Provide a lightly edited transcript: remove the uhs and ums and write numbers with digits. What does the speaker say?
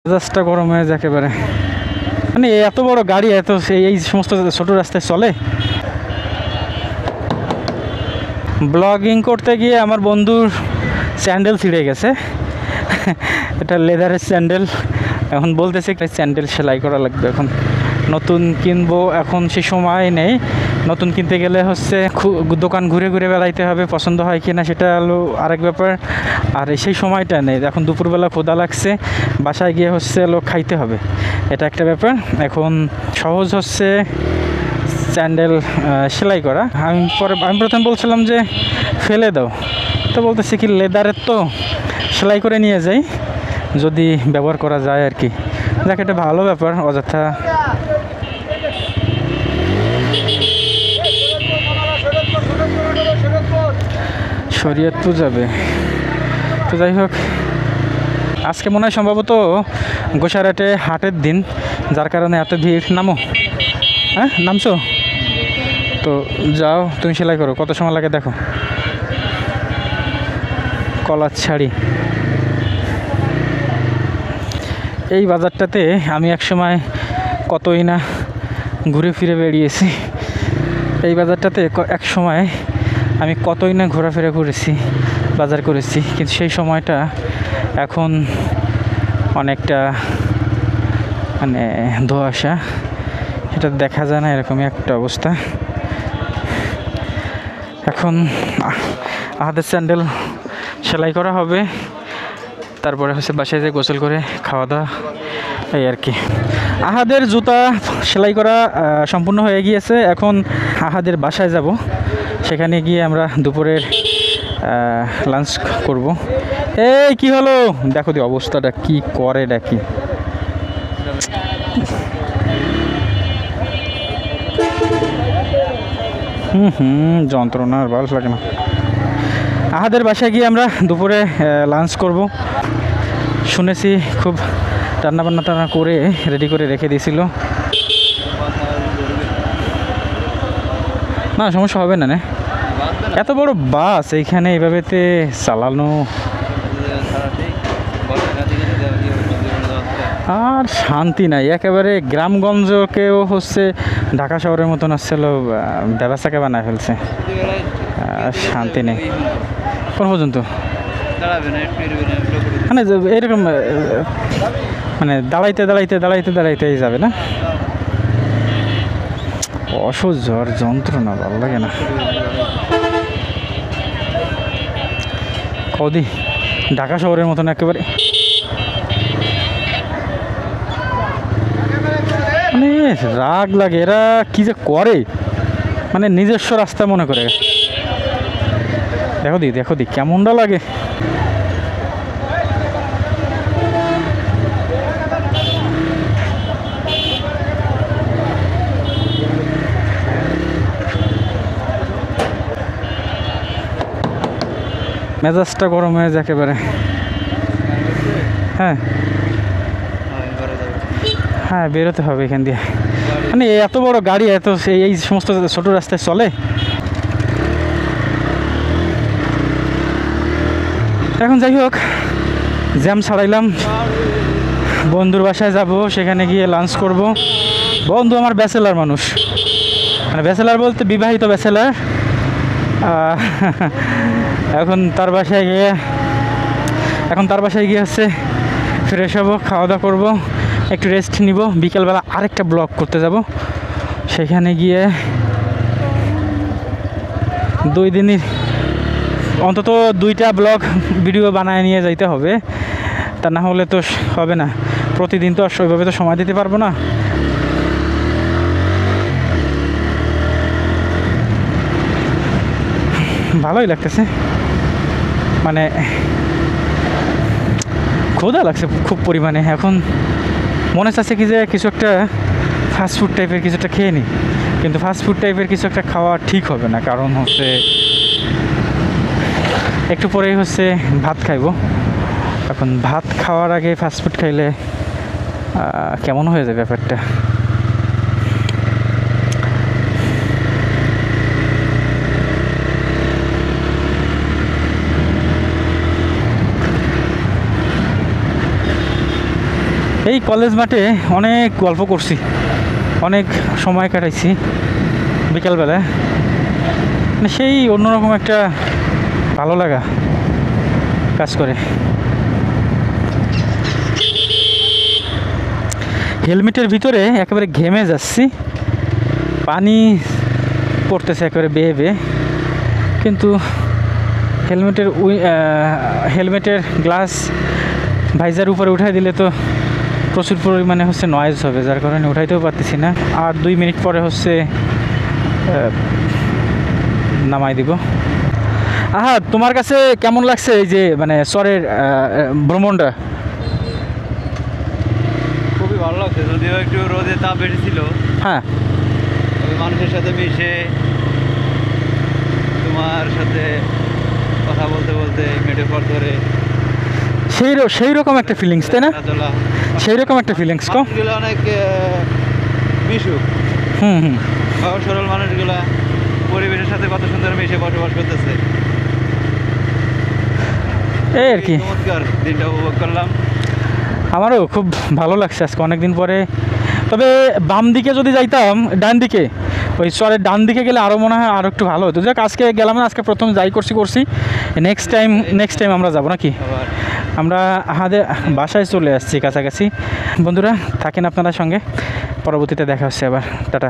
মেজাজটা গরম হয়ে যায় একেবারে। মানে এত বড় গাড়ি এত এই সমস্ত ছোট রাস্তায় চলে। ব্লগিং করতে গিয়ে আমার বন্ধুর স্যান্ডেল ছিঁড়ে গেছে। এটা লেদারের স্যান্ডেল। এখন বলতেছে একটা স্যান্ডেল সেলাই করা লাগবে, এখন নতুন কিনবো। এখন সে সময় নেই, নতুন কিনতে গেলে হচ্ছে দোকান ঘুরে ঘুরে বেড়াইতে হবে, পছন্দ হয় কি না সেটা হলো আরেক ব্যাপার। আর সেই সময়টা নেই, এখন দুপুরবেলা ক্ষুধা লাগছে, বাসায় গিয়ে হচ্ছে খাইতে হবে, এটা একটা ব্যাপার। এখন সহজ হচ্ছে স্যান্ডেল সেলাই করা। আমি প্রথম বলছিলাম যে ফেলে দাও, তো বলতেছে কি লেদারের তো সেলাই করে নিয়ে যাই, যদি ব্যবহার করা যায় আর কি। দেখ এটা ভালো ব্যাপার, অযথা শরীয়তপুর যাবে। তো যাই হোক, আজকে মনে হয় সম্ভবত গোসাইরহাটে হাটের দিন, যার কারণে এত ভিড়। নামো, হ্যাঁ নামছো তো যাও, তুমি সেলাই করো, কত সময় লাগে দেখো। কলার ছাড়ি, এই বাজারটাতে আমি একসময় কতই না ঘুরে ফিরে বেরিয়েছি। এই বাজারটাতে এক সময় আমি কতই না ঘোরাফেরা করেছি, বাজার করেছি, কিন্তু সেই সময়টা এখন অনেকটা মানে ধোঁয়াশা, এটা দেখা যায় না, এরকমই একটা অবস্থা। এখন হাতের স্যান্ডেল সেলাই করা হবে, তারপরে হচ্ছে বাসায় যে গোসল করে খাওয়া দাওয়া, এই আর কি। আহাদের জুতা সেলাই করা সম্পূর্ণ হয়ে গিয়েছে। এখন আহাদের বাসায় যাব, সেখানে গিয়ে আমরা দুপুরের লাঞ্চ করব। এই কি হলো দেখো দি অবস্থাটা কি করে ডাকি। যন্ত্রণার ভালো লাগে না। আহাদের বাসায় গিয়ে আমরা দুপুরে লাঞ্চ করব। শুনেছি খুব রান্নাবান্না টান্না করে রেডি করে রেখে দিয়েছিল। না সমস্যা হবে না, এত বড় বাস এইখানে এইভাবেতে চালানো আর শান্তি নাই একেবারে। গ্রামগঞ্জকেও হচ্ছে ঢাকা শহরের মতন আসছিল, ব্যবসাকে বানায় ফেলছে, শান্তি নেই কোন পর্যন্ত। মানে এরকম মানে দাঁড়াইতে দাঁড়াইতে দাঁড়াইতে দাঁড়াইতেই যাবে না, অসহ্য আর যন্ত্রণা, ভালো লাগে না। কদি ঢাকা শহরের মতন একেবারে, মানে রাগ লাগে, এরা কি যে করে, মানে নিজস্ব রাস্তা মনে করে। দেখো দি কেমনটা লাগে। মেজাজটা গরম হয়ে যায় একেবারে। হ্যাঁ হ্যাঁ বেরোতে হবে এখান দিয়ে। মানে এত বড় গাড়ি এত এই সমস্ত ছোট রাস্তায় চলে। এখন যাই হোক, জ্যাম ছাড়াইলাম, বন্ধুর বাসায় যাব, সেখানে গিয়ে লাঞ্চ করব। বন্ধু আমার ব্যাচেলার মানুষ, মানে ব্যাচেলার বলতে বিবাহিত ব্যাচেলার। এখন তার বাসায় গিয়ে হচ্ছে ফ্রেশ হবো, খাওয়া দাওয়া করবো, একটু রেস্ট নিব। বিকেলবেলা আরেকটা ব্লগ করতে যাব, সেখানে গিয়ে 2 দিনই অন্তত 2টা ব্লগ ভিডিও বানায় নিয়ে যাইতে হবে, তা না হলে তো হবে না। প্রতিদিন তো আর ওইভাবে তো সময় দিতে পারবো না। ভালোই লাগতেছে, মানে ক্ষুধা লাগছে খুব পরিমাণে। এখন মনে চাচ্ছে কি যে কিছু একটা ফাস্টফুড টাইপের কিছু একটা খেয়ে নিই, কিন্তু ফাস্টফুড টাইপের কিছু একটা খাওয়া ঠিক হবে না, কারণ হচ্ছে একটু পরেই হচ্ছে ভাত খাইবো। এখন ভাত খাওয়ার আগে ফাস্টফুড খাইলে কেমন হয়ে যায় ব্যাপারটা। এই কলেজ মাঠে অনেক গল্প করছি, অনেক সময় কাটাইছি বিকালবেলা, মানে সেই অন্যরকম একটা ভালো লাগা কাজ করে। হেলমেটের ভিতরে একেবারে ঘেমে যাচ্ছি, পানি পড়তেছে একেবারে বেয়ে বেয়ে, কিন্তু হেলমেটের গ্লাস ভাইজার উপরে উঠাই দিলে তো প্রচুর পরিমাণে হচ্ছে নয়েজ হবে, যার কারণে উঠাইতেও পারতেছি না। আর 2 মিনিট পরে হচ্ছে নামাই দিব। আহা, তোমার কাছে কেমন লাগছে এই যে মানে চরের ভ্রমণটা? খুবই ভালো লাগছে, যদিও একটু রোদের তাপ বেশি ছিল। হ্যাঁ, মানুষের সাথে মিশে তোমার সাথে কথা বলতে বলতে মেঠে পথ ধরে সেই রকম একটা ফিলিংস, তাই না? চলা, সেই রকম একটা ফিলিংস কম। মানুষগুলো অনেক মিশুক, হুম। সহজ সরল মানুষগুলা পরিবেশের সাথে কত সুন্দর মিশে বসবাস করতেছে, এই আর কি। চমৎকার দিনটা উপভোগ করলাম। আমারও খুব ভালো লাগছে আজকে অনেকদিন পরে। তবে বাম দিকে যদি যাইতাম, ডান দিকে, ওই চরের ডান দিকে গেলে আরও মনে হয় আরও একটু ভালো হতো। যাক, আজকে গেলাম না, আজকে প্রথম যাই করছি। নেক্সট টাইম আমরা যাব নাকি? আবার আমরা আমাদের বাসায় চলে আসছি কাছাকাছি। বন্ধুরা থাকেন আপনারা সঙ্গে, পরবর্তীতে দেখা হচ্ছে আবার। টাটা।